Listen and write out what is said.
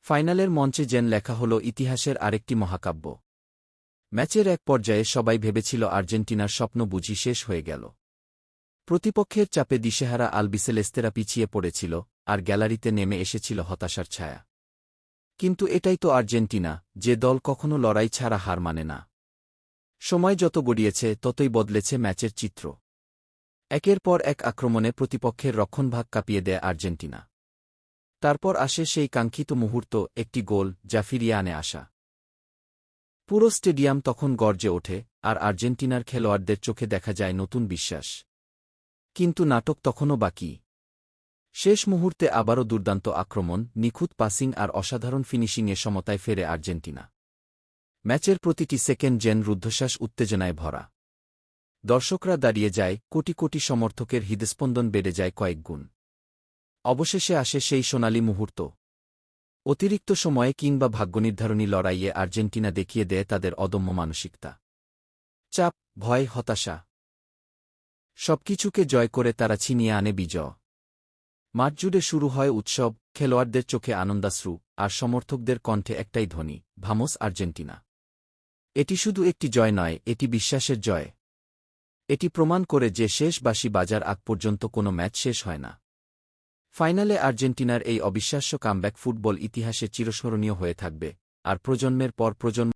ফাইনালের মঞ্চে যেন লেখা হল ইতিহাসের আরেকটি মহাকাব্য। ম্যাচের এক পর্যায়ে সবাই ভেবেছিল আর্জেন্টিনার স্বপ্ন বুঝি শেষ হয়ে গেল। প্রতিপক্ষের চাপে দিশেহারা আলবিসেলেস্তেরা পিছিয়ে পড়েছিল, আর গ্যালারিতে নেমে এসেছিল হতাশার ছায়া। কিন্তু এটাই তো আর্জেন্টিনা, যে দল কখনো লড়াই ছাড়া হার মানে না। সময় যত গড়িয়েছে ততই বদলেছে ম্যাচের চিত্র। একের পর এক আক্রমণে প্রতিপক্ষের রক্ষণভাগ কাঁপিয়ে দেয় আর্জেন্টিনা। তারপর আসে সেই কাঙ্ক্ষিত মুহূর্ত, একটি গোল, যা ফিরিয়ে আনে আশা। পুরো স্টেডিয়াম তখন গর্জে ওঠে, আর আর্জেন্টিনার খেলোয়াড়দের চোখে দেখা যায় নতুন বিশ্বাস। কিন্তু নাটক তখনও বাকি। শেষ মুহূর্তে আবারও দুর্দান্ত আক্রমণ, নিখুঁত পাসিং আর অসাধারণ ফিনিশিংয়ে সমতায় ফেরে আর্জেন্টিনা। ম্যাচের প্রতিটি সেকেন্ড যেন রুদ্ধশ্বাস উত্তেজনায় ভরা। দর্শকরা দাঁড়িয়ে যায়, কোটি কোটি সমর্থকের হৃদস্পন্দন বেড়ে যায় কয়েক গুণ। অবশেষে আসে সেই সোনালি মুহূর্ত। অতিরিক্ত সময়ে কিংবা ভাগ্যনির্ধারণী লড়াইয়ে আর্জেন্টিনা দেখিয়ে দেয় তাদের অদম্য মানসিকতা। চাপ, ভয়, হতাশা সবকিছুকে জয় করে তারা ছিনিয়ে আনে বিজয়। মাঠ জুড়ে শুরু হয় উৎসব, খেলোয়াড়দের চোখে আনন্দাশ্রু, আর সমর্থকদের কণ্ঠে একটাই ধ্বনি, ভামোস আর্জেন্টিনা। এটি শুধু একটি জয় নয়, এটি বিশ্বাসের জয়। এটি প্রমাণ করে যে শেষ বাঁশি বাজার আগ পর্যন্ত কোনো ম্যাচ শেষ হয় না। ফাইনালে আর্জেন্টিনার এই অবিশ্বাস্য কামব্যাক ফুটবল ইতিহাসে চিরস্মরণীয় হয়ে থাকবে, আর প্রজন্মের পর প্রজন্ম